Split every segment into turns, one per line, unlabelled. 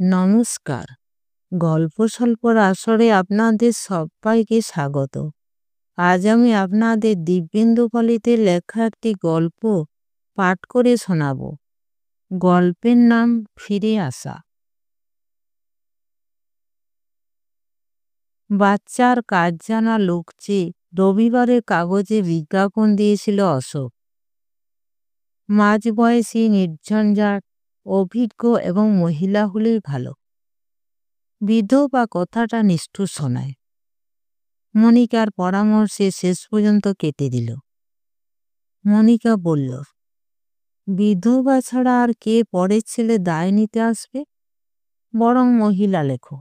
নমস্কার। গল্প স্বল্পর আসরে আপনাদের সবাইকে স্বাগত। আজ আমি আপনাদের দিব্যেন্দু কলিতের লেখা একটি গল্প পাঠ করে শোনাব। গল্পের নাম ফিরে আসা। বাচ্চার কাজ জানা লোক চেয়ে রবিবারের কাগজে বিজ্ঞাপন দিয়েছিল অশোক। মাঝবয়সী, নির্ঝঞ্ঝাট, অভিজ্ঞ এবং মহিলা হলেই ভালো। বিধবা কথাটা নিষ্ঠুর শোনায়। মনিকার পরামর্শে শেষ পর্যন্ত কেটে দিল। মনিকা বলল, বিধবা ছাড়া আর কে পরের ছেলে দায় নিতে আসবে? বরং মহিলা লেখো।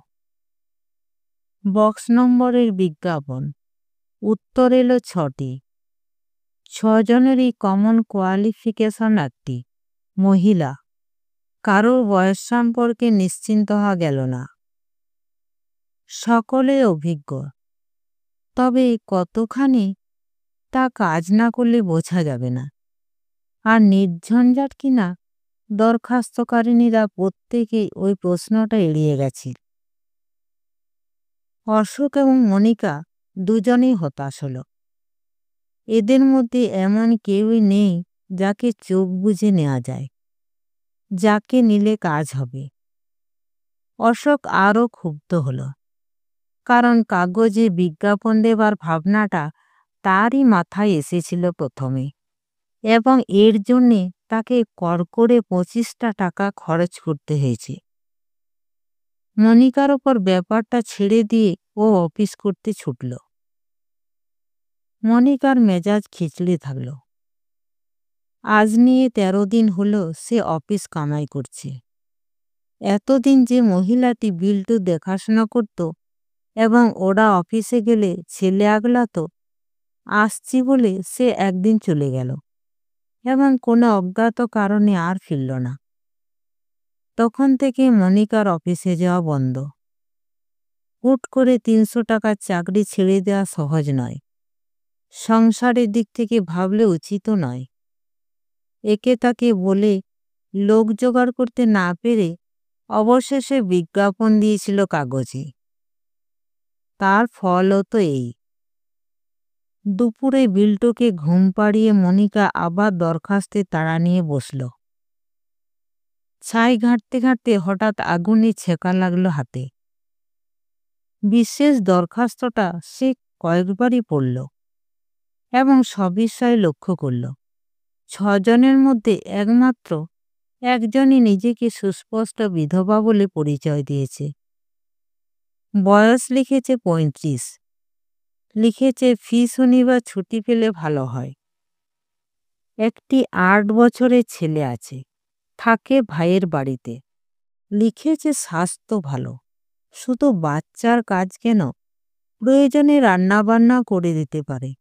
বক্স নম্বরের বিজ্ঞাপন। উত্তর এলো 6টি। 6জনেরই কমন কোয়ালিফিকেশন একটি, মহিলা। কারোর বয়স সম্পর্কে নিশ্চিন্ত হওয়া গেল না। সকলে অভিজ্ঞ, তবে কতখানি তা কাজ না করলে বোঝা যাবে না। আর নির্ঝঞ্ঝাট কিনা দরখাস্তকারিণীরা প্রত্যেকেই ওই প্রশ্নটা এড়িয়ে গেছে। অশোক এবং মনিকা দুজনেই হতাশ হল। এদের মধ্যে এমন কেউই নেই যাকে চোখ বুজে নেওয়া যায়, যাকে নিলে কাজ হবে। অশোক আরও ক্ষুব্ধ হল, কারণ কাগজে বিজ্ঞাপন দেবার ভাবনাটা তারই মাথায় এসেছিল প্রথমে, এবং এর জন্যে তাকে কড়কড়ে 25টা টাকা খরচ করতে হয়েছে। মনিকার ওপর ব্যাপারটা ছেড়ে দিয়ে ও অফিস করতে ছুটল। মনিকার মেজাজ খিচড়ে থাকল। আজ নিয়ে 13 দিন হলো সে অফিস কামাই করছে। এতদিন যে মহিলাটি বিল্টু দেখাশোনা করত এবং ওরা অফিসে গেলে ছেলে আগলাতো, আসছি বলে সে একদিন চলে গেল এবং কোনো অজ্ঞাত কারণে আর ফিরল না। তখন থেকে মনিকার অফিসে যাওয়া বন্ধ। হুট করে 300 টাকার চাকরি ছেড়ে দেওয়া সহজ নয়। সংসারের দিক থেকে ভাবলে উচিত নয়। একে তাকে বলে লোক জোগাড় করতে না পেরে অবশেষে বিজ্ঞাপন দিয়েছিল কাগজে। তার ফলও তো এই। দুপুরে বিল্টুকে ঘুম পাড়িয়ে মনিকা আবার দরখাস্তের তাড়া নিয়ে বসল। ছাই ঘাঁটতে ঘাঁটতে হঠাৎ আগুনে ছেঁকা লাগলো হাতে। বিশেষ দরখাস্তটা সে কয়েকবারই পড়ল এবং সবিষয়ে লক্ষ্য করল 6 জনের মধ্যে একমাত্র একজনই নিজেকে সুস্পষ্ট বিধবা বলে পরিচয় দিয়েছে। বয়স লিখেছে 35। লিখেছে ফি শনিবার ছুটি পেলে ভালো হয়। একটি 8 বছরের ছেলে আছে, থাকে ভাইয়ের বাড়িতে। লিখেছে স্বাস্থ্য ভালো, শুধু বাচ্চার কাজ কেন, প্রয়োজনে রান্নাবান্না করে দিতে পারে।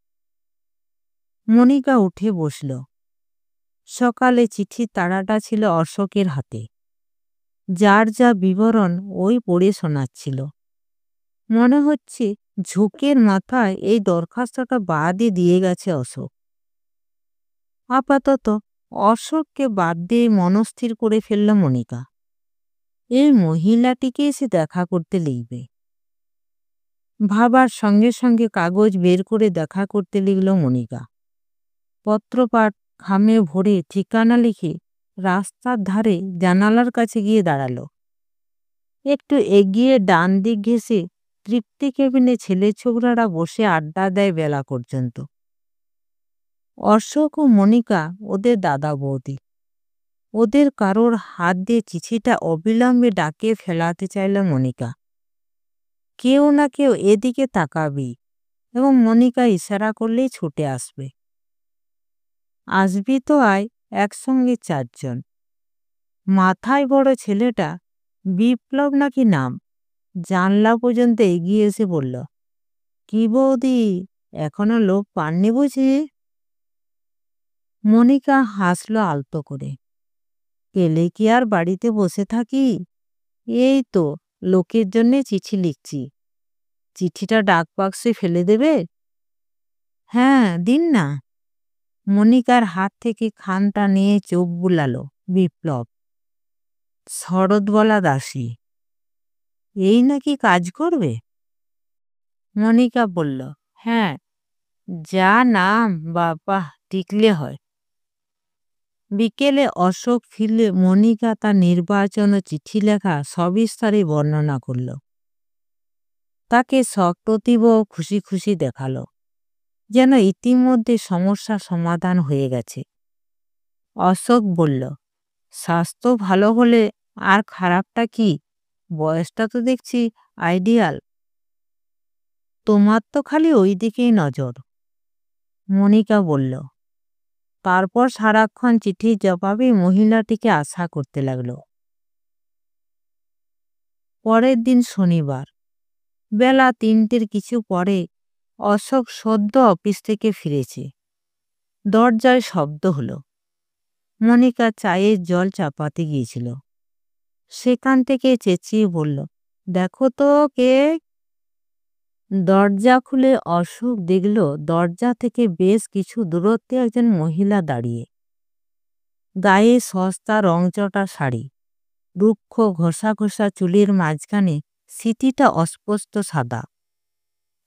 মনিকা উঠে বসল। সকালে চিঠির তাড়াটা ছিল অশোকের হাতে। যার যা বিবরণ ওই পড়ে শোনাচ্ছিল। মনে হচ্ছে ঝোঁকের মাথায় এই দরখাস্তটা বাদই দিয়ে গেছে অশোক। আপাতত অশোককে বাদ দিয়ে মনস্থির করে ফেলল মনিকা, এই মহিলাটিকে এসে দেখা করতে লিখবে। ভাবার সঙ্গে সঙ্গে কাগজ বের করে দেখা করতে লিখল মনিকা। পত্রপাঠ খামে ভরে ঠিকানা লিখে রাস্তার ধারে জানালার কাছে গিয়ে দাঁড়ালো। একটু এগিয়ে ডান দিক ঘেঁষে তৃপ্তি কেবিনে ছেলে ছোকরারা বসে আড্ডা দেয় বেলা পর্যন্ত। অশোক ও মনিকা ওদের দাদা বৌদি। ওদের কারোর হাত দিয়ে চিঠিটা অবিলম্বে ডাকে ফেলাতে চাইল মনিকা। কেউ না কেউ এদিকে তাকাবি এবং মনিকা ইশারা করলেই ছুটে আসবে। আসবি তো আয়, একসঙ্গে 4 জন। মাথায় বড় ছেলেটা, বিপ্লব নাকি নাম, জানলা পর্যন্ত এগিয়ে এসে বলল, কি বৌদি, এখনো লোক পাননি বুঝি? মনিকা হাসলো আলতো করে। পেলে কি আর বাড়িতে বসে থাকি? এই তো লোকের জন্যে চিঠি লিখছি। চিঠিটা ডাক বাক্সে ফেলে দেবে? হ্যাঁ, দিন না। মনিকার হাত থেকে খামটা নিয়ে চোখ বুলালো বিপ্লব। শরৎ বলা দাসী। এই নাকি কাজ করবে? মনিকা বলল, হ্যাঁ, যা নাম বাবা, টিকলে হয়। বিকেলে অশোক ফিরলে মনিকা তার নির্বাচন ও চিঠি লেখা সবিস্তারে বর্ণনা করল। তাকে সপ্রতিভ ও খুশি খুশি দেখালো, যেন ইতিমধ্যে সমস্যা সমাধান হয়ে গেছে। অশোক বলল, স্বাস্থ্য ভালো হলে আর খারাপটা কি? বয়সটা তো দেখছি আইডিয়াল। তোমার তো খালি ওই দিকেই নজর। মনিকা বলল। তারপর সারাক্ষণ চিঠির জবাবে মহিলাটিকে আশা করতে লাগলো। পরের দিন শনিবার বেলা ৩টের কিছু পরে অশোক সদ্য অফিস থেকে ফিরেছে। দরজায় শব্দ হলো। মনিকা চায়ের জল চাপাতে গিয়েছিল। সেখান থেকে চেঁচিয়ে বলল, দেখো তো কে। দরজা খুলে অশোক দেখল দরজা থেকে বেশ কিছু দূরত্বে একজন মহিলা দাঁড়িয়ে। গায়ে সস্তা রংচটা শাড়ি, রুক্ষ ঘষা ঘষা চুলের মাঝখানে সিটিটা অস্পষ্ট সাদা।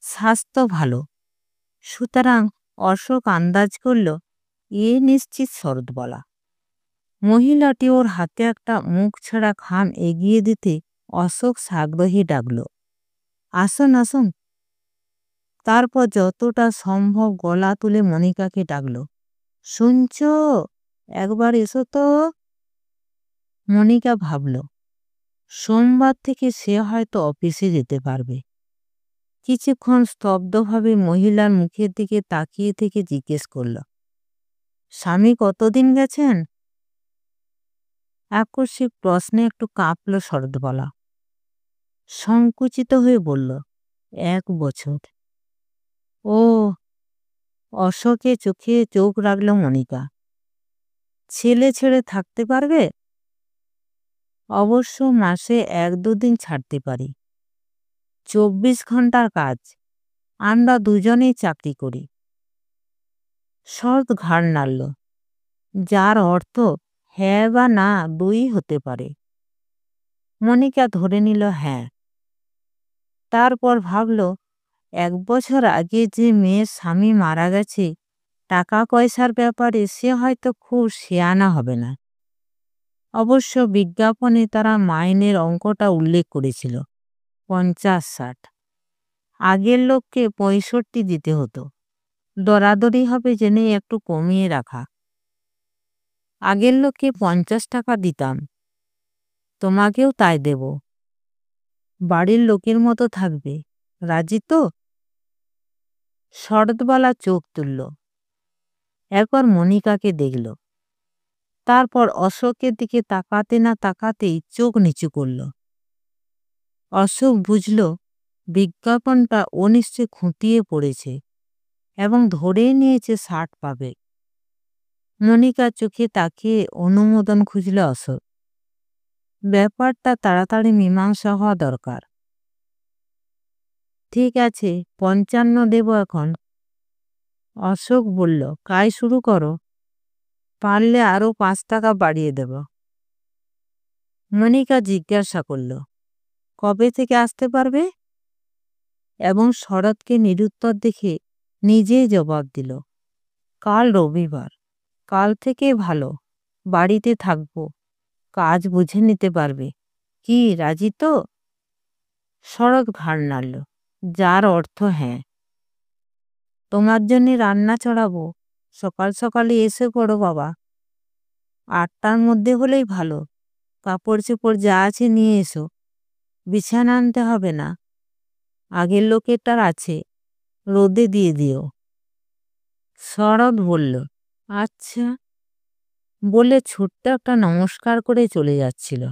স্বাস্থ্য ভালো, সুতরাং অশোক আন্দাজ করল এ নিশ্চিত শরৎবালা। মহিলাটি ওর হাতে একটা মুখ ছাড়া খাম এগিয়ে দিতে অশোক সাগ্রহী ডাকল, আসুন আসুন। তারপর যতটা সম্ভব গলা তুলে মনিকাকে ডাকল, শুনছ, একবার এসো তো। মনিকা ভাবল, সোমবার থেকে সে হয়তো অফিসে যেতে পারবে। কিছুক্ষণ স্তব্ধভাবে মহিলার মুখের দিকে তাকিয়ে থেকে জিজ্ঞেস করল, স্বামী কতদিন গেছেন? আকস্মিক প্রশ্নে একটু কাঁপল শরৎবালা। সংকুচিত হয়ে বলল, 1 বছর। ও। অশোকে চোখে চোখ রাখল মনিকা। ছেলে ছেড়ে থাকতে পারবে? অবশ্য মাসে 1-2 দিন ছাড়তে পারি। 24 ঘন্টার কাজ, আমরা দুজনেই চাকরি করি। শরৎ ঘাড় নাড়ল, যার অর্থ হ্যাঁ বা না দুই হতে পারে। মনিকা ধরে নিল হ্যাঁ। তারপর ভাবল, 1 বছর আগে যে মেয়ের স্বামী মারা গেছে, টাকা পয়সার ব্যাপারে সে হয়তো খুব শেয়ানা হবে না। অবশ্য বিজ্ঞাপনে তারা মাইনের অঙ্কটা উল্লেখ করেছিল, 50-60। আগের লোককে 65 দিতে হতো। দরাদরি হবে জেনে একটু কমিয়ে রাখা। আগের লোককে 50 টাকা দিতাম, তোমাকেও তাই দেব। বাড়ির লোকের মতো থাকবে, রাজি তো? শরৎবালা চোখ তুলল, একবার মনিকাকে দেখল, তারপর অশোকের দিকে তাকাতে না তাকাতেই চোখ নিচু করল। অশোক বুঝল বিজ্ঞাপনটা ও নিশ্চয় খুঁটিয়ে পড়েছে এবং ধরেই নিয়েছে 60 পাবে। মনিকার চোখে তাকিয়ে অনুমোদন খুঁজল অশোক। ব্যাপারটা তাড়াতাড়ি মীমাংসা হওয়া দরকার। ঠিক আছে, 55 দেব এখন। অশোক বলল, কাজ শুরু করো, পারলে আরো 5 টাকা বাড়িয়ে দেব। মনিকা জিজ্ঞাসা করল, কবে থেকে আসতে পারবে? এবং শরৎকে নিরুত্তর দেখে নিজেই জবাব দিল, কাল রবিবার। কাল থেকে ভালো, বাড়িতে থাকবো, কাজ বুঝে নিতে পারবে। কি, রাজি তো? শরৎ ঘাড় নাড়ল, যার অর্থ হ্যাঁ। তোমার জন্যে রান্না চড়াবো, সকাল সকালে এসে পড়ো বাবা। 8টার মধ্যে হলেই ভালো। কাপড় চোপড় যা আছে নিয়ে এসো, বিছানা আনতে হবে না, আগের লোকেরটার আছে, রোদে দিয়ে দিও। শরৎ বলল, আচ্ছা, বলে ছোট্ট একটা নমস্কার করে চলে যাচ্ছিল।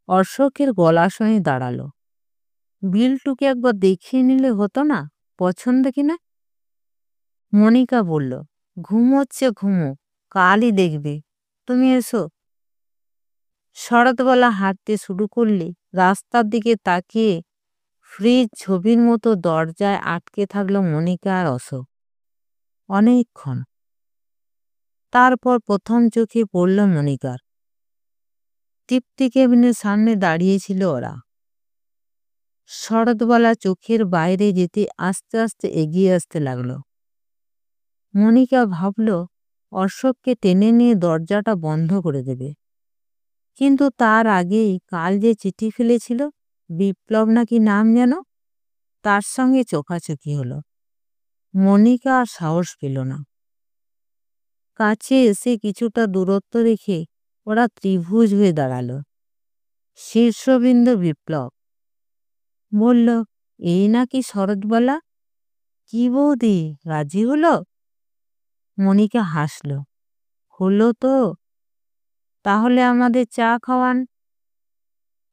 অশোকের গলা শুনে দাঁড়ালো, বিলটুকে একবার দেখিয়ে নিলে হতো না, পছন্দ কিনা? মনিকা বলল, ঘুমোচ্ছে ঘুমো, কালই দেখবে, তুমি এসো। শরৎবালা হাঁটতে শুরু করলে রাস্তার দিকে তাকিয়ে ফ্রিজ ছবির মতো দরজায় আটকে থাকলো মনিকা আর অশোক অনেকক্ষণ। তারপর প্রথম চোখে পড়ল মনিকার। তৃপ্তি কেবিনের সামনে দাঁড়িয়েছিল ওরা। শরৎবালা চোখের বাইরে যেতে আস্তে আস্তে এগিয়ে আসতে লাগলো। মনিকা ভাবল অশোককে টেনে নিয়ে দরজাটা বন্ধ করে দেবে, কিন্তু তার আগেই কাল যে চিঠি ফেলেছিল, বিপ্লব নাকি নাম যেন, তার সঙ্গে চোখাচোখি হলো। মনিকা আর সাহস পেল না। কাছে এসে কিছুটা দূরত্ব রেখে ওরা ত্রিভুজ হয়ে দাঁড়ালো। শীর্ষবিন্দু বিপ্লব। বলল, এই নাকি শরৎবালা? কি বৌদি, রাজি হলো? মনিকা হাসল। হলো তো, তাহলে আমাদের চা খাওয়ান।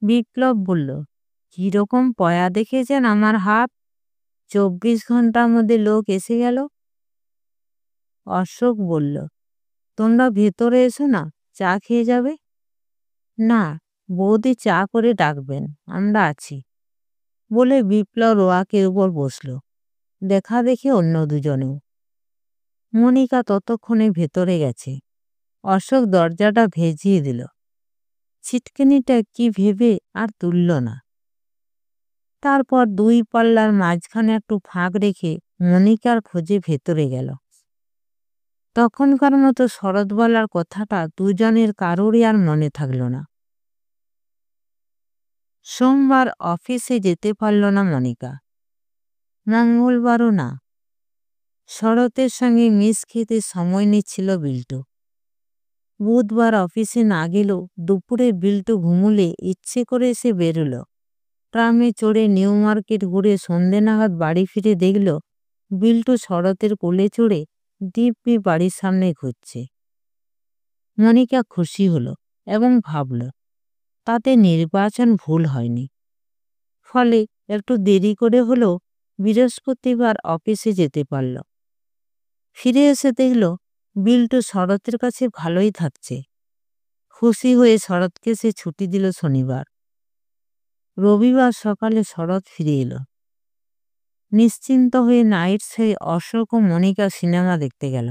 বিপ্লব বলল, কিরকম পয়া দেখেছেন আমার হাত? 24 ঘন্টার মধ্যে লোক এসে গেল। অশোক বলল, তোমরা ভেতরে এসো না, চা খেয়ে যাবে। না, বৌদি চা করে ডাকবেন, আমরা আছি, বলে বিপ্লব রোয়াকের উপর বসল। দেখা দেখে অন্য দুজনেও। মনিকা ততক্ষণে ভেতরে গেছে। অশোক দরজাটা ভেজিয়ে দিল। ছিটকিনিটা কি ভেবে আর তুলল না। তারপর 2 পাল্লার মাঝখানে একটু ফাঁক রেখে মনিকার খোঁজে ভেতরে গেল। তখনকার মতো শরৎবালার কথাটা দুজনের কারোরই আর মনে থাকল না। সোমবার অফিসে যেতে পারল না মনিকা, মঙ্গলবারও না। শরতের সঙ্গে মিস খেতে সময় নিচ্ছিল বিল্টু। বুধবার অফিসে না গেলেও দুপুরে বিল্টু ঘুমুলে ইচ্ছে করে এসে বেরোল। ট্রামে চড়ে নিউ মার্কেট ঘুরে সন্ধে নাগাদ বাড়ি ফিরে দেখল বিল্টু শরতের কোলে চড়ে দিব্যি বাড়ির সামনে ঘুরছে। মনিকা খুশি হলো এবং ভাবল তাতে নির্বাচন ভুল হয়নি। ফলে একটু দেরি করে হলেও বৃহস্পতিবার অফিসে যেতে পারল। ফিরে এসে দেখল বিল্টু শরতের কাছে ভালোই থাকছে। খুশি হয়ে শরৎকে সে ছুটি দিল শনিবার। রবিবার সকালে শরৎ ফিরে এলো। নিশ্চিন্ত হয়ে নাইট শোয়ে অশোক ও মনিকা সিনেমা দেখতে গেল।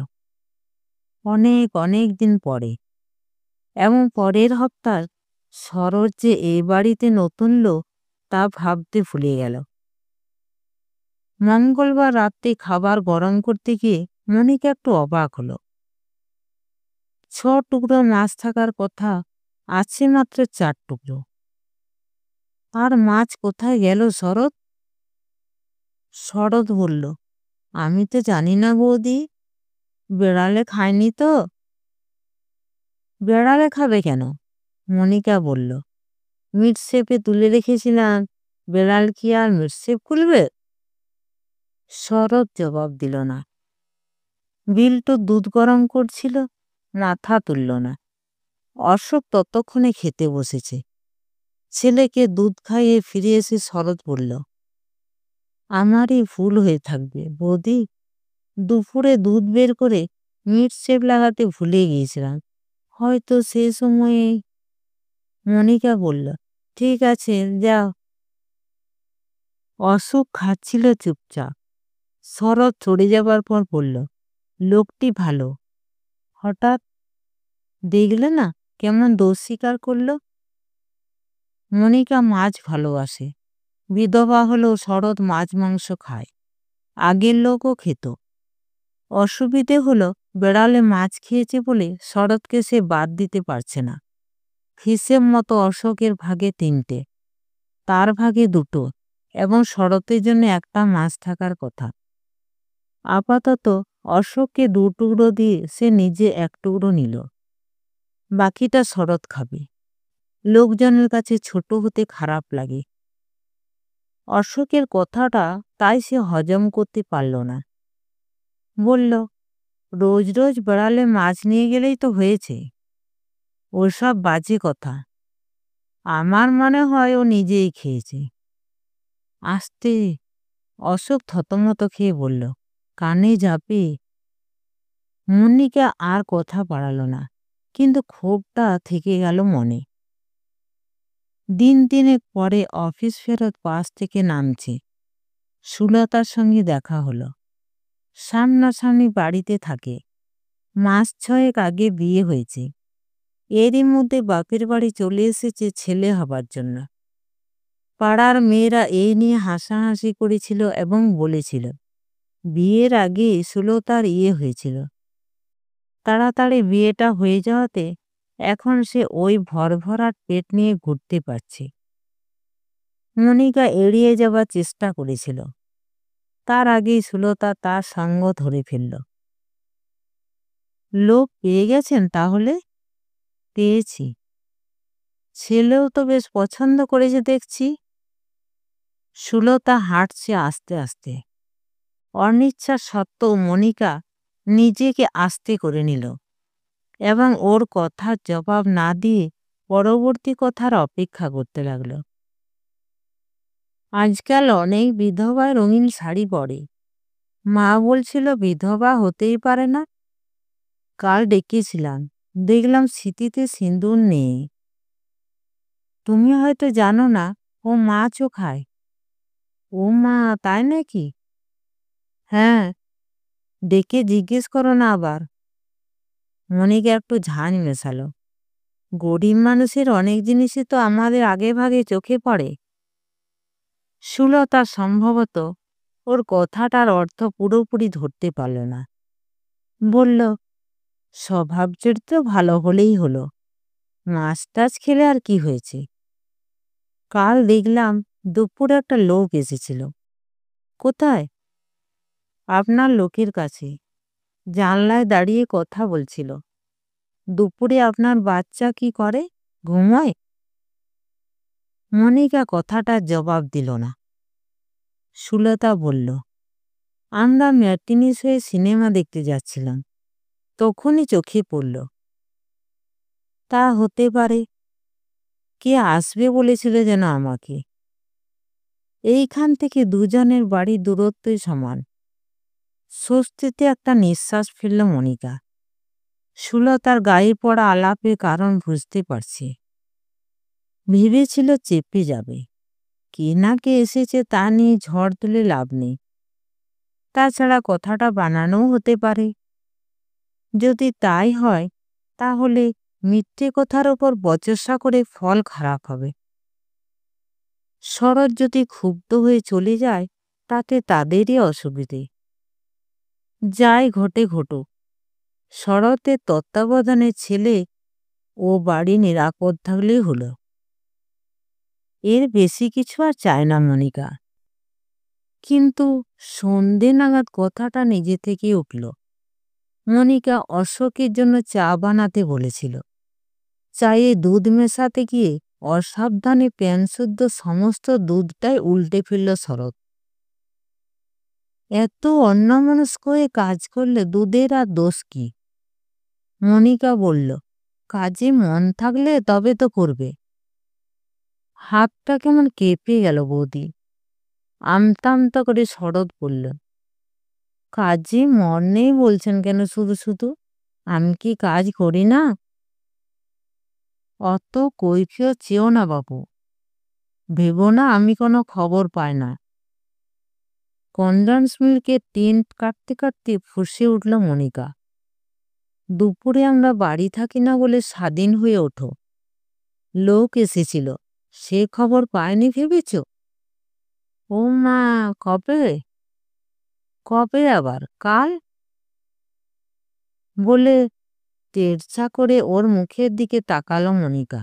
অনেক অনেক দিন পরে, এবং পরের হপ্তার শরৎ যে এ বাড়িতে নতুন লোক তা ভাবতে ভুলে গেল। মঙ্গলবার রাত্রে খাবার গরম করতে গিয়ে মনিকা একটু অবাক হলো। 6 টুকরো মাছ থাকার কথা, আছে মাত্র 4 টুকরো। আর মাছ কোথায় গেল শরৎ? শরৎ বলল, আমি তো জানি না বৌদি, বেড়ালে খায়নি তো। বেড়ালে খাবে কেন? মনিকা বলল, মিটশেপে তুলে রেখেছিলাম, বেড়াল কি আর মিটশেপ খুলবে? শরৎ জবাব দিল না। বিল্টু দুধ গরম করছিল, মাথা তুলল না। অশোক ততক্ষণে খেতে বসেছে। ছেলেকে দুধ খাইয়ে ফিরে এসে শরৎ বলল, আমারই ভুল হয়ে থাকবে বৌদি, দুপুরে দুধ বের করে মিটশেপ লাগাতে ভুলে গিয়েছিলাম, হয়তো সে সময়ে। মনিকা বলল, ঠিক আছে যাও। অশোক খাচ্ছিল চুপচাপ। শরৎ চড়ে যাবার পর বলল, লোকটি ভালো। হঠাৎ দেখলে না কেমন দোষ স্বীকার করল। মনিকা মাছ ভালোবাসে। বিধবা হলেও শরৎ মাছ মাংস খায়, আগের লোকও খেত। অসুবিধে হলো বেড়ালে মাছ খেয়েছে বলে শরৎকে সে বাদ দিতে পারছে না। হিসেব মতো অশোকের ভাগে 3টে, তার ভাগে 2টো, এবং শরতের জন্য একটা মাছ থাকার কথা। আপাতত অশোককে 2 টুকরো দিয়ে সে নিজে 1 টুকরো নিল। বাকিটা শরৎ খাবে। লোকজনের কাছে ছোট হতে খারাপ লাগে। অশোকের কথাটা তাই সে হজম করতে পারল না। বলল, রোজ রোজ বেড়ালে মাছ নিয়ে গেলেই তো হয়েছে, ওসব বাজে কথা। আমার মনে হয় ও নিজেই খেয়েছে। আস্তে। অশোক থতমত খেয়ে বলল, কানে যাবে। মনিকা আর কথা বাড়াল না, কিন্তু ক্ষোভটা থেকে গেল মনে। দিন 3 পরে অফিস ফেরত বাস থেকে নামছে। সুলতার সঙ্গে দেখা হলো। সামনাসামনি বাড়িতে থাকে। মাস 6 আগে বিয়ে হয়েছে। এরই মধ্যে বাপের বাড়ি চলে এসেছে ছেলে হবার জন্য। পাড়ার মেয়েরা এই নিয়ে হাসাহাসি করেছিল এবং বলেছিল বিয়ের আগে সুলতার হয়েছিল। তাড়াতাড়ি বিয়েটা হয়ে যাওয়াতে এখন সে ওই ভরভরাট পেট নিয়ে ঘুরতে পারছে। মনিকা এড়িয়ে যাবার চেষ্টা করেছিল, তার আগেই সুলতা তার সঙ্গ ধরে ফেলল। লোক পেয়ে গেছেন তাহলে? পেয়েছি। ছেলেও তো বেশ পছন্দ করেছে দেখছি। সুলতা হাঁটছে আস্তে আস্তে। অনিচ্ছা সত্ত্বেও মনিকা নিজেকে আস্তে করে নিল এবং ওর কথার জবাব না দিয়ে পরবর্তী কথার অপেক্ষা করতে লাগল। আজকাল অনেক বিধবা রঙিন শাড়ি পরে। মা বলছিল বিধবা হতেই পারে না। কাল ডেকেছিলাম, দেখলাম স্মৃতিতে সিঁদুর নেই। তুমি হয়তো জানো না, ও মাছও খায়। ও মা, তাই নাকি? হ্যাঁ, ডেকে জিজ্ঞেস করো না আবার। মনিকা একটু ঝাঁঝ মেশালো। গরিব মানুষের অনেক জিনিসই তো আমাদের আগে ভাগে চোখে পড়ে। সুলতা সম্ভবত ওর কথাটার অর্থ পুরোপুরি ধরতে পারল না। বলল, স্বভাব চরিত্র ভালো হলেই হলো। মাছ টাছ খেলে আর কি হয়েছে? কাল দেখলাম দুপুরে একটা লোক এসেছিল। কোথায়? আপনার লোকের কাছে। জানলায় দাঁড়িয়ে কথা বলছিল। দুপুরে আপনার বাচ্চা কি করে? ঘুমায়? মনিকা কথাটার জবাব দিল না। সুলতা বলল, আমরা ম্যাটিনি শোয়ে সিনেমা দেখতে যাচ্ছিলাম, তখনই চোখে পড়ল। তা হতে পারে। কে আসবে বলেছিল যেন আমাকে। এইখান থেকে দুজনের বাড়ির দূরত্বই সমান। স্বস্তিতে একটা নিঃশ্বাস ফেলল মনিকা। সুলতার গায়ে পড়া আলাপের কারণ বুঝতে পারছে। ভেবেছিল চেপে যাবে, কে না কে এসেছে তা নিয়ে ঝড় তুলে লাভ নেই। তাছাড়া কথাটা বানানোও হতে পারে। যদি তাই হয় তাহলে মিথ্যে কথার ওপর বচসা করে ফল খারাপ হবে। শরৎ যদি ক্ষুব্ধ হয়ে চলে যায় তাতে তাদেরই অসুবিধে। যাই ঘটে ঘটুক, শরতের তত্ত্বাবধানে ছেলে ও বাড়ি নিরাপদ থাকলেই হলো। এর বেশি কিছু আর চায় না মনিকা। কিন্তু সন্ধে নাগাদ কথাটা নিজে থেকে উঠল। মনিকা অশোকের জন্য চা বানাতে বলেছিল। চায়ে দুধ মেশাতে গিয়ে অসাবধানে প্যানশুদ্ধ সমস্ত দুধটাই উল্টে ফেলল শরৎ। এত অন্যমনস্ক হয়ে কাজ করলে দুধের আর দোষ কি? মনিকা বলল, কাজে মন থাকলে তবে তো করবে। হাতটা কেমন কেঁপে গেল বৌদি। আমতা আমতা করে শরৎ বলল, কাজে মন নেই বলছেন কেন শুধু শুধু? আমি কি কাজ করি না? অত কৈফিয়ত চেও না বাবু। ভেবো না আমি কোনো খবর পাই না। কনডেন্স মিল্কের টিন কাটতে কাটতে ফুঁসে উঠল মনিকা। দুপুরে আমরা বাড়ি থাকি না বলে স্বাধীন হয়ে ওঠো। লোক এসেছিল, সে খবর পায়নি ভেবেছ? ও মা, কবে? কবে আবার? কাল? বলে তেরছা করে ওর মুখের দিকে তাকালো মনিকা।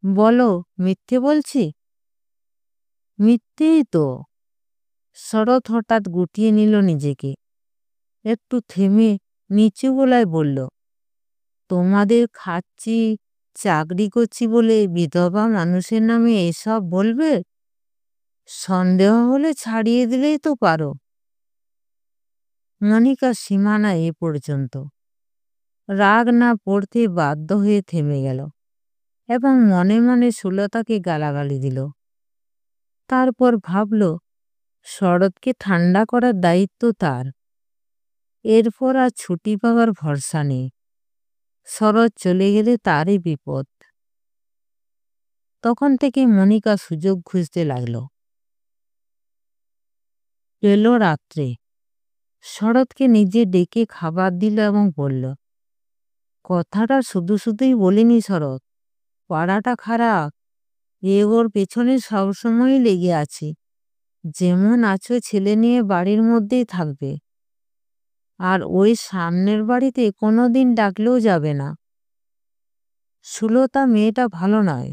বলো, মিথ্যে বলছি? মিথ্যেই তো। শরৎ হঠাৎ গুটিয়ে নিল নিজেকে। একটু থেমে নিচু গলায় বলল, তোমাদের খাচ্ছি, চাকরি করছি বলে বিধবা মানুষের নামে এসব বলবে? সন্দেহ হলে ছাড়িয়ে দিলেই তো পারো। মনিকার সীমানা এ পর্যন্ত। রাগ না পড়তে বাধ্য হয়ে থেমে গেল এবং মনে মনে সুলতাকে গালাগালি দিল। তারপর ভাবল, শরৎকে ঠান্ডা করার দায়িত্ব তার। এরপর আর ছুটি পাওয়ার ভরসা নেই। শরৎ চলে গেলে তারই বিপদ। তখন থেকে মনিকা সুযোগ খুঁজতে লাগল। এলো রাত্রে। শরৎকে নিজে ডেকে খাবার দিল এবং বলল, কথাটা শুধু শুধুই বলিনি শরৎ, পাড়াটা খারাপ, এ ওর পেছনে সবসময়ই লেগে আছে। যেমন আছো ছেলে নিয়ে বাড়ির মধ্যেই থাকবে, আর ওই সামনের বাড়িতে কোনোদিন ডাকলেও যাবে না। সুলতা মেয়েটা ভালো নয়।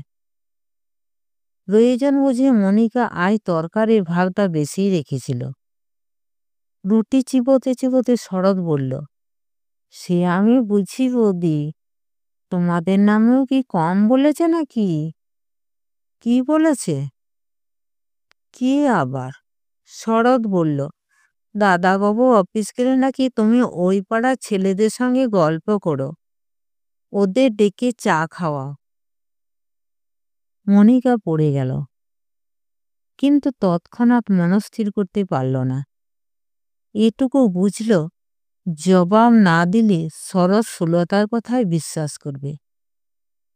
প্রয়োজন বুঝে মনিকা আজ তরকারির ভাগটা বেশিই রেখেছিল। রুটি চিবোতে চিবোতে শরৎ বলল, সে আমি বুঝি বৌদি, তোমাদের নামেও কি কম বলেছে নাকি? কি বলেছে? কি আবার? শরৎ বলল, দাদাবাবু অফিস গেলে নাকি তুমি ওই পাড়ার ছেলেদের সঙ্গে গল্প করো, ওদের ডেকে চা খাওয়াও। মনিকা পড়ে গেল, কিন্তু তৎক্ষণাৎ মনস্থির করতে পারল না। এটুকু বুঝল, জবাব না দিলে শরৎ সুলতার কথায় বিশ্বাস করবে।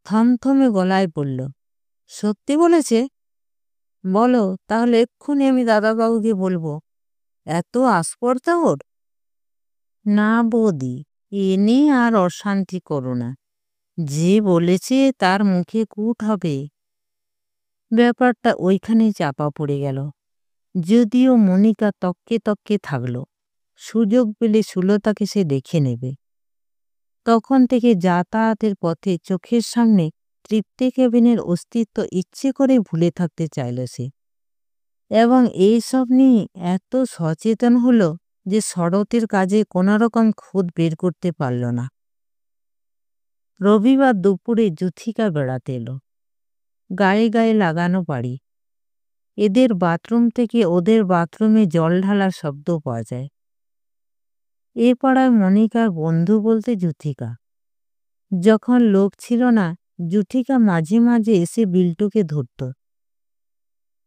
থমথমে গলায় বলল, সত্যি বলেছে? বলো, তাহলে এক্ষুনি আমি দাদাবাবুকে বলবো। এত আস্পর্ধা ওর? না বৌদি, এ নিয়ে আর অশান্তি করো না। যে বলেছে তার মুখে কূট হবে। ব্যাপারটা ওইখানেই চাপা পড়ে গেল। যদিও মনিকা তককে তককে থাকলো, সুযোগ পেলে সুলতাকে সে দেখে নেবে। তখন থেকে যাতায়াতের পথে চোখের সামনে তৃপ্তি কেবিনের অস্তিত্ব ইচ্ছে করে ভুলে থাকতে চাইল সে, এবং এইসব নিয়ে এত সচেতন হলো যে শরতের কাজে কোনোরকম খুঁত বের করতে পারল না। রবিবার দুপুরে যুথিকা বেড়াতে এলো। গায়ে গায়ে লাগানো বাড়ি। এদের বাথরুম থেকে ওদের বাথরুমে জল ঢালার শব্দ পাওয়া যায়। এ পাড়ায় মনিকার বন্ধু বলতে যুথিকা। যখন লোক ছিল না, যুথিকা মাঝে মাঝে এসে বিল্টুকে ধরত।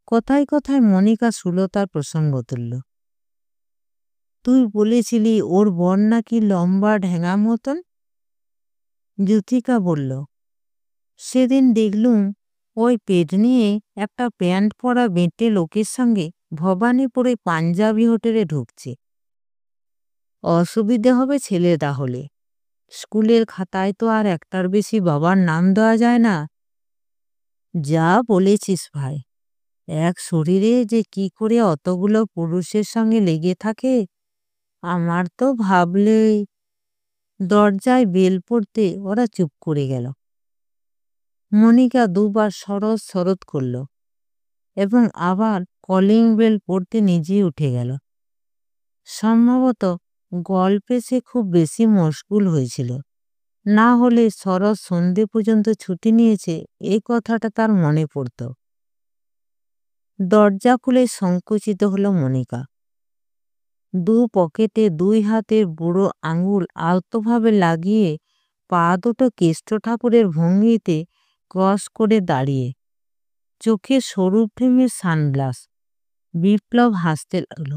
কথায় কথায় মনিকা সুলতার প্রসঙ্গ তুলল। তুই বলেছিলি ওর বর নাকি লম্বা ঢেঙা মতন? যুথিকা বলল, সেদিন দেখলুম ওই পেট নিয়ে একটা প্যান্ট পরা বেঁটে লোকের সঙ্গে ভবানীপুরে পাঞ্জাবি হোটেলে ঢুকছে। অসুবিধে হবে ছেলে তাহলে। স্কুলের খাতায় তো আর একটার বেশি বাবার নাম দেওয়া যায় না। যা বলেছিস ভাই, এক শরীরে যে কি করে অতগুলো পুরুষের সঙ্গে লেগে থাকে, আমার তো ভাবলেই। দরজায় বেল পড়তে ওরা চুপ করে গেল। মনিকা দুবার শরৎ শরৎ করল এবং আবার কলিং বেল পড়তে নিজেই উঠে গেল। সম্ভবত গল্পে সে খুব বেশি মশগুল হয়েছিল, না হলে শরৎ সন্ধে পর্যন্ত ছুটি নিয়েছে এই কথাটা তার মনে পড়ত। দরজা খুলে সংকুচিত হলো মনিকা। দু পকেটে দুই হাতের বুড়ো আঙুল আলতোভাবে লাগিয়ে পা দুটো কেষ্ট ঠাকুরের ভঙ্গিতে ক্রস করে দাঁড়িয়ে, চোখে সরু ফ্রেমের সানগ্লাস। বিপ্লব হাসতে লাগল।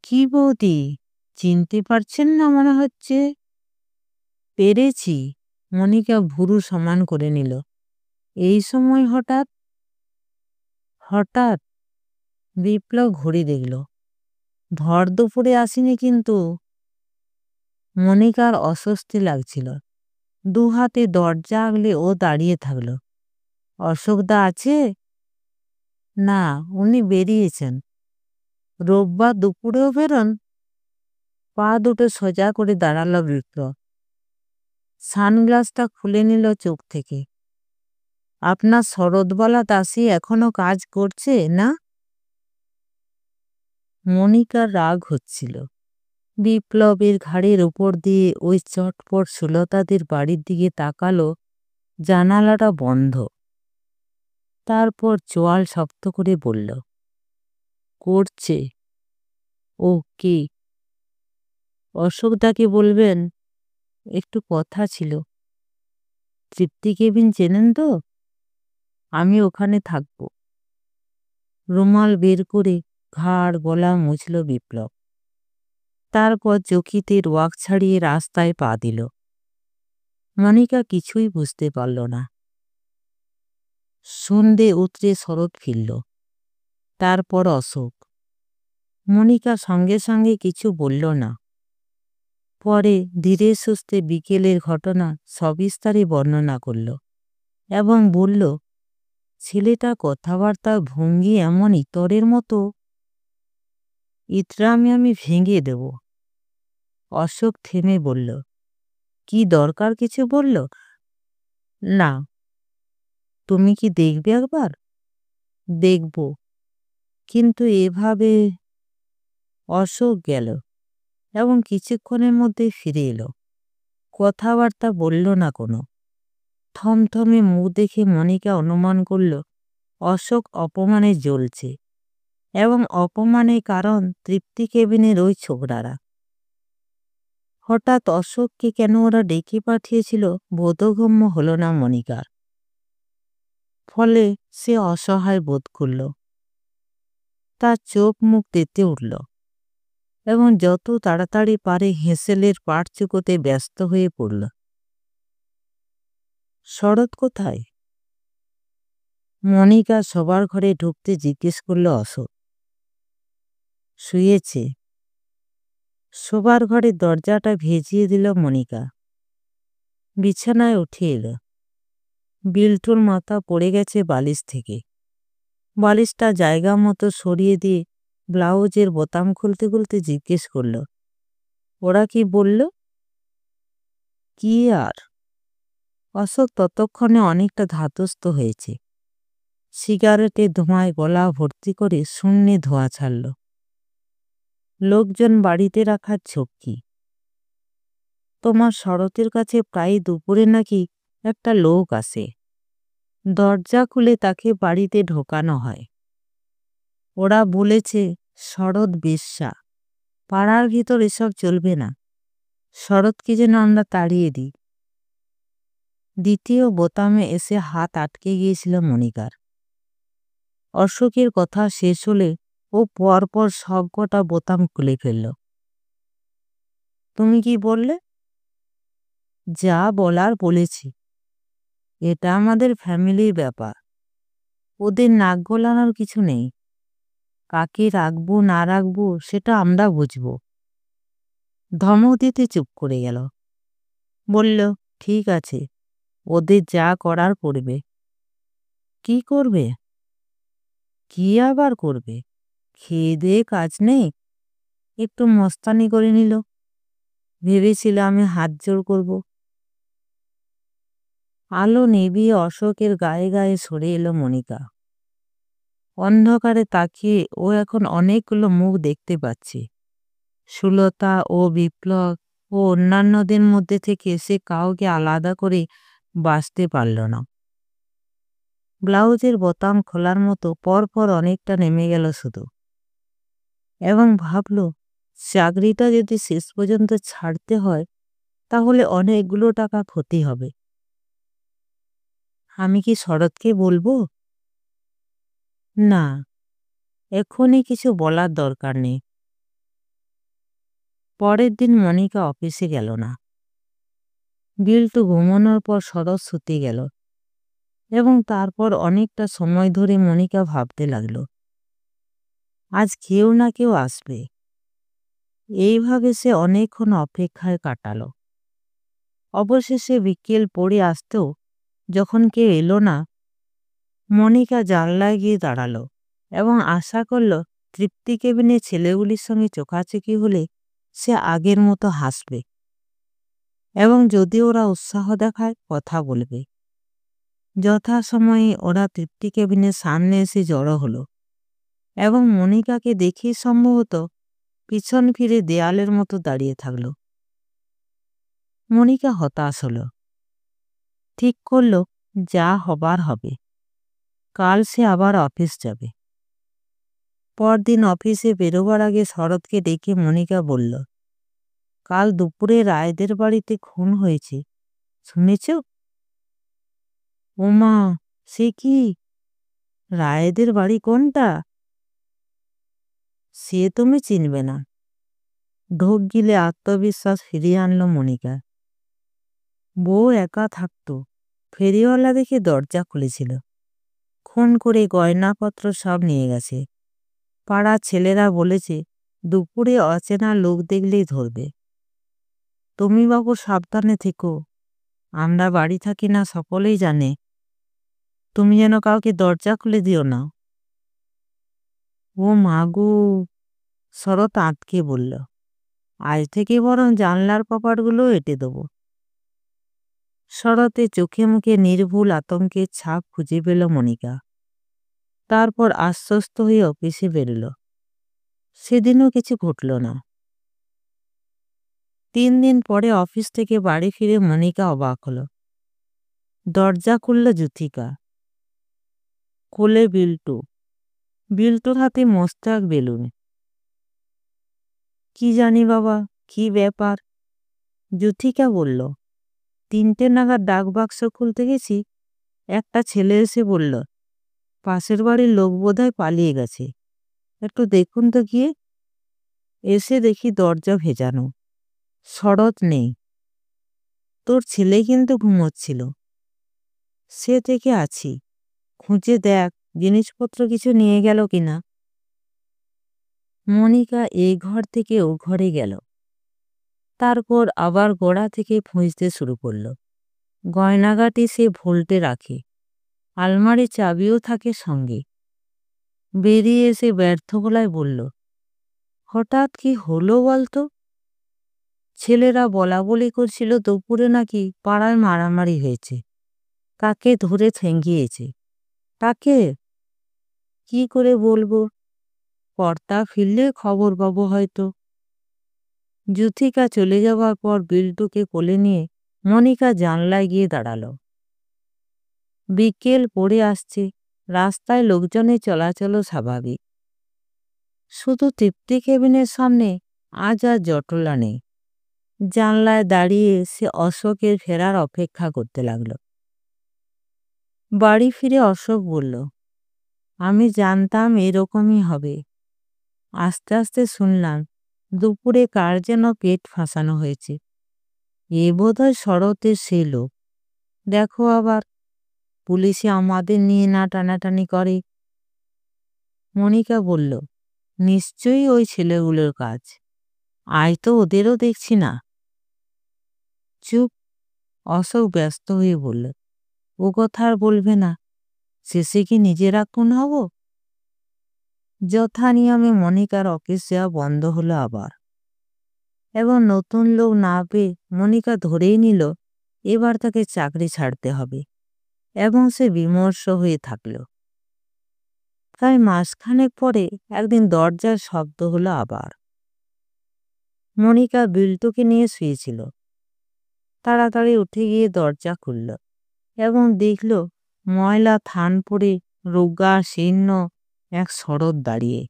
কি বৌদি, চিনতে পারছেন না মনে হচ্ছে? পেরেছি। মনিকা ভুরু সমান করে নিল। এই সময় হঠাৎ? হঠাৎ? বিপ্লব ঘড়ি দেখল। ভর দুপুরে আসিনি কিন্তু। মনিকার অস্বস্তি লাগছিল। দু হাতে দরজা আগলে ও দাঁড়িয়ে থাকল। অশোকদা আছে? না, উনি বেরিয়েছেন। রোববার দুপুরেও বেরোন? পা দুটো সোজা করে দাঁড়ালো বিপ্লব। সানগ্লাসটা খুলে নিল চোখ থেকে। আপনার শরৎবালা দাসী এখনো কাজ করছে না? মনিকার রাগ হচ্ছিল। বিপ্লবের ঘাড়ের উপর দিয়ে ওই চটপট সুলতাদের বাড়ির দিকে তাকালো। জানালাটা বন্ধ। তারপর চোয়াল শক্ত করে বলল, করছে। ও কি? অশোকদাকে বলবেন, একটু কথা ছিল। তৃপ্তি কেবিন চেনেন তো? আমি ওখানে থাকব। রুমাল বের করে ঘাড় গলা মুছল বিপ্লব। তারপর চকিতে ওয়াক ছাড়িয়ে রাস্তায় পা দিল। মনিকা কিছুই বুঝতে পারল না। সন্ধে উতরে শরৎ ফিরল, তারপর অশোক। মনিকা সঙ্গে সঙ্গে কিছু বলল না। পরে ধীরে সুস্থে বিকেলের ঘটনা সবিস্তারে বর্ণনা করল এবং বলল, ছেলেটা কথাবার্তার ভঙ্গি এমন ইতরের মতো। ইতরামি আমি ভেঙে দেব। অশোক থেমে বলল, কি দরকার কিছু বলল? না। তুমি কি দেখবে একবার? দেখব, কিন্তু এভাবে। অশোক গেল এবং কিছুক্ষণের মধ্যে ফিরে এলো। কথাবার্তা বলল না কোনো। থমথমে মুখ দেখে মনিকা অনুমান করল অশোক অপমানে জ্বলছে, এবং অপমানের কারণ তৃপ্তি কেবিনের ওই ছোকরারা। হঠাৎ অশোককে কেন ওরা ডেকে পাঠিয়েছিল বোধগম্য হল না মনিকার। ফলে সে অসহায় বোধ করল। তার চোখ মুখ তেতে উঠল এবং যত তাড়াতাড়ি পারে হেঁসেলের পাট চুকোতে ব্যস্ত হয়ে পড়ল। শরৎ কোথায়? মনিকা সবার ঘরে ঢুকতে জিজ্ঞেস করল অশোক। শুয়েছে। শোবার ঘরের দরজাটা ভেজিয়ে দিল মনিকা। বিছানায় উঠে এলো। বিল্টুর মাথা পড়ে গেছে বালিশ থেকে। বালিশটা জায়গা মতো সরিয়ে দিয়ে ব্লাউজের বোতাম খুলতে খুলতে জিজ্ঞেস করল, ওরা কি বলল? কি আর? অশোক ততক্ষণে অনেকটা ধাতস্থ হয়েছে। সিগারেটের ধোঁয়ায় গলা ভর্তি করে শূন্যে ধোঁয়া ছাড়ল। লোকজন বাড়িতে রাখার ঝক্কি। তোমার শরতের কাছে প্রায় দুপুরে নাকি একটা লোক আসে। দরজা খুলে তাকে বাড়িতে ঢোকানো হয়। ওরা বলেছে শরৎ বেশ্যা, পাড়ার ভিতর এসব চলবে না। শরৎকে যেন আমরা তাড়িয়ে দিই। দ্বিতীয় বোতামে এসে হাত আটকে গিয়েছিল মনিকার। অশোকের কথা শেষ হলে ও পরপর সবকটা বোতাম খুলে ফেলল। তুমি কি বললে? যা বলার বলেছি। এটা আমাদের ফ্যামিলির ব্যাপার। ওদের নাক গলানোর কিছু নেই। কাকে রাখবো না রাখবো সেটা আমরা বুঝব। ধমক দিতে চুপ করে গেল। বলল, ঠিক আছে, ওদের যা করার করবে। কি করবে? কি আবার করবে? খেয়ে দিয়ে কাজ নেই, একটু মস্তানি করে নিল। ভেবেছিল আমি হাত জোড় করব। আলো নিভিয়ে অশোকের গায়ে গায়ে সরে এলো মনিকা। অন্ধকারে তাকিয়ে ও এখন অনেকগুলো মুখ দেখতে পাচ্ছে। সুলতা ও বিপ্লব ও অন্যান্যদের মধ্যে থেকে সে কাউকে আলাদা করে বাঁচতে পারল না। ব্লাউজের বোতাম খোলার মতো পরপর অনেকটা নেমে গেল শুধু, এবং ভাবল চাকরিটা যদি শেষ পর্যন্ত ছাড়তে হয় তাহলে অনেকগুলো টাকা ক্ষতি হবে। আমি কি শরৎকে বলবো? না, এখনই কিছু বলার দরকার নেই। পরের দিন মনিকা অফিসে গেল না। বিল্টু ঘুমানোর পর শরৎ শুতে গেল এবং তারপর অনেকটা সময় ধরে মনিকা ভাবতে লাগলো, আজ কেউ না কেউ আসবে। এইভাবে সে অনেকক্ষণ অপেক্ষায় কাটালো। অবশেষে বিকেল পড়ে আসতেও যখন কেউ এলো না, মনিকা জানলায় গিয়ে দাঁড়ালো এবং আশা করল তৃপ্তি কেবিনের ছেলেগুলির সঙ্গে চোখাচোখি হলে সে আগের মতো হাসবে এবং যদি ওরা উৎসাহ দেখায় কথা বলবে। যথাসময়ে ওরা তৃপ্তি কেবিনের সামনে এসে জড়ো হলো এবং মনিকাকে দেখে সম্ভবত পিছন ফিরে দেয়ালের মতো দাঁড়িয়ে থাকল। মনিকা হতাশ হলো। ঠিক করল যা হবার হবে। কাল সে আবার অফিস যাবে। পরদিন অফিসে বেরোবার আগে শরৎকে ডেকে মনিকা বলল, কাল দুপুরে রায়দের বাড়িতে খুন হয়েছে, শুনেছ? ওমা, সে কি? রায়দের বাড়ি কোনটা? সে তুমি চিনবে না। ঢোক গিলে আত্মবিশ্বাস ফিরিয়ে আনল মনিকা। বউ একা থাকতো, ফেরিওয়ালা দেখে দরজা খুলেছিল। খুন করে গয়নাপত্র সব নিয়ে গেছে। পাড়ার ছেলেরা বলেছে দুপুরে অচেনা লোক দেখলেই ধরবে। তুমি বাবু সাবধানে থেকো, আমরা বাড়ি থাকি না সকলেই জানে। তুমি যেন কাউকে দরজা খুলে দিও না। ও মা গো! শরৎ আঁতকে বলল, আজ থেকে বরং জানলার কপাটগুলো এঁটে দেবো। শরতের চোখে মুখে নির্ভুল আতঙ্কের ছাপ খুঁজে পেল মনিকা। তারপর আশ্বস্ত হয়ে অফিসে বেরোল। সেদিনও কিছু ঘটল না। 3 দিন পরে অফিস থেকে বাড়ি ফিরে মনিকা অবাক হলো। দরজা খুলল যুথিকা। কোলে বিল্টু। বিল্টুর হাতে মস্ত এক বেলুন। কি জানি বাবা, কি ব্যাপার? যুথিকা বলল, 3টে নাগাদ ডাক বাক্স খুলতে গেছি, একটা ছেলে এসে বলল, পাশের বাড়ির লোক বোধহয় পালিয়ে গেছে, একটু দেখুন তো গিয়ে। এসে দেখি দরজা ভেজানো, শরৎ নেই। তোর ছেলে কিন্তু ঘুমোচ্ছিল। সে থেকে আছি, খুঁজে দেখ জিনিসপত্র কিছু নিয়ে গেল কিনা। মনিকা এই ঘর থেকে ও ঘরে গেল। তারপর আবার গোড়া থেকে খুঁজতে শুরু করল। গয়নাগাটি সে ভোল্টে রাখে, আলমারির চাবিও থাকে সঙ্গে। বেরিয়ে এসে ব্যর্থ গলায় বলল, হঠাৎ কি হলো বলতো? ছেলেরা বলা বলি করছিল দুপুরে নাকি পাড়ায় মারামারি হয়েছে, কাকে ধরে ঠেঙ্গিয়েছে। কাকে? কি করে বলবো, কর্তা ফিরলে খবর পাবো হয়তো। যুথিকা চলে যাওয়ার পর বিল্টুকে কোলে নিয়ে মনিকা জানলায় গিয়ে দাঁড়ালো। বিকেল পড়ে আসছে, রাস্তায় লোকজনের চলাচলও স্বাভাবিক। শুধু তৃপ্তি কেবিনের সামনে আজ আর জটলা নেই। জানলায় দাঁড়িয়ে সে অশোকের ফেরার অপেক্ষা করতে লাগলো। বাড়ি ফিরে অশোক বলল, আমি জানতাম এরকমই হবে। আস্তে আস্তে শুনলাম দুপুরে কার যেন পেট ফাঁসানো হয়েছে। এ বোধহয় শরতের সেই লোক। দেখো আবার পুলিশে আমাদের নিয়ে না টানাটানি করে। মনিকা বলল, নিশ্চয়ই ওই ছেলেগুলোর কাজ। আজ তো ওদেরও দেখছি না। চুপ। অশোক ব্যস্ত হয়ে বলল, ও কথা আর বলবে না, শেষে কি নিজেরা খুন হব। যথা নিয়মে মনিকার অফিস যাওয়া বন্ধ হলো আবার। এবং নতুন লোক না পেয়ে মনিকা ধরেই নিল এবার তাকে চাকরি ছাড়তে হবে, এবং সে বিমর্ষ হয়ে থাকল। প্রায় মাসখানেক পরে একদিন দরজার শব্দ হলো আবার। মনিকা বিল্টুকে নিয়ে শুয়েছিল। তাড়াতাড়ি উঠে গিয়ে দরজা খুলল এবং দেখল ময়লা থান পরে রোগা শীর্ণ এক শরৎ দাঁড়িয়ে।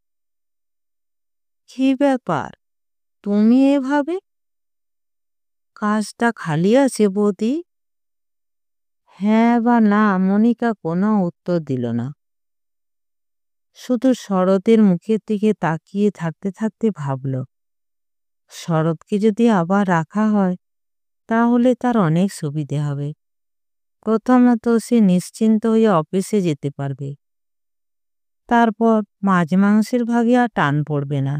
কি ব্যাপার, তুমি এভাবে? কাজটা খালি আছে বৌদি? হ্যাঁ বা না মনিকা কোনো উত্তর দিল না। শুধু শরতের মুখের দিকে তাকিয়ে থাকতে থাকতে ভাবল, শরৎকে যদি আবার রাখা হয় তাহলে তার অনেক সুবিধে হবে। প্রথমত সে নিশ্চিন্ত হয়ে অফিসে যেতে পারবে। তারপর মাছ মাংসের ভাগে আর টান পড়বে না।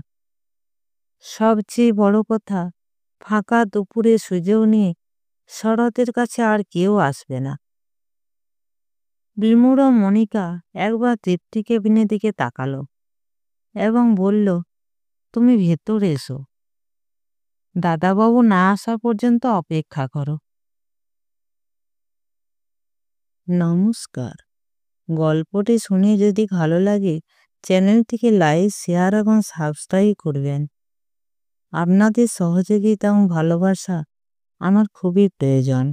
সবচেয়ে বড় কথা, ফাঁকা দুপুরে সুযোগ নিয়ে শরতের কাছে আর কেউ আসবে না। বিমূঢ় মনিকা একবার তৃপ্তি কেবিনের দিকে তাকালো এবং বলল, তুমি ভেতরে এসো, দাদাবাবু না আসা পর্যন্ত অপেক্ষা করো। নমস্কার। গল্পটি শুনে যদি ভালো লাগে চ্যানেলটিকে লাইক, শেয়ার এবং সাবস্ক্রাইব করবেন। আপনাদের সহযোগিতা এবং ভালোবাসা আমার খুবই প্রয়োজন।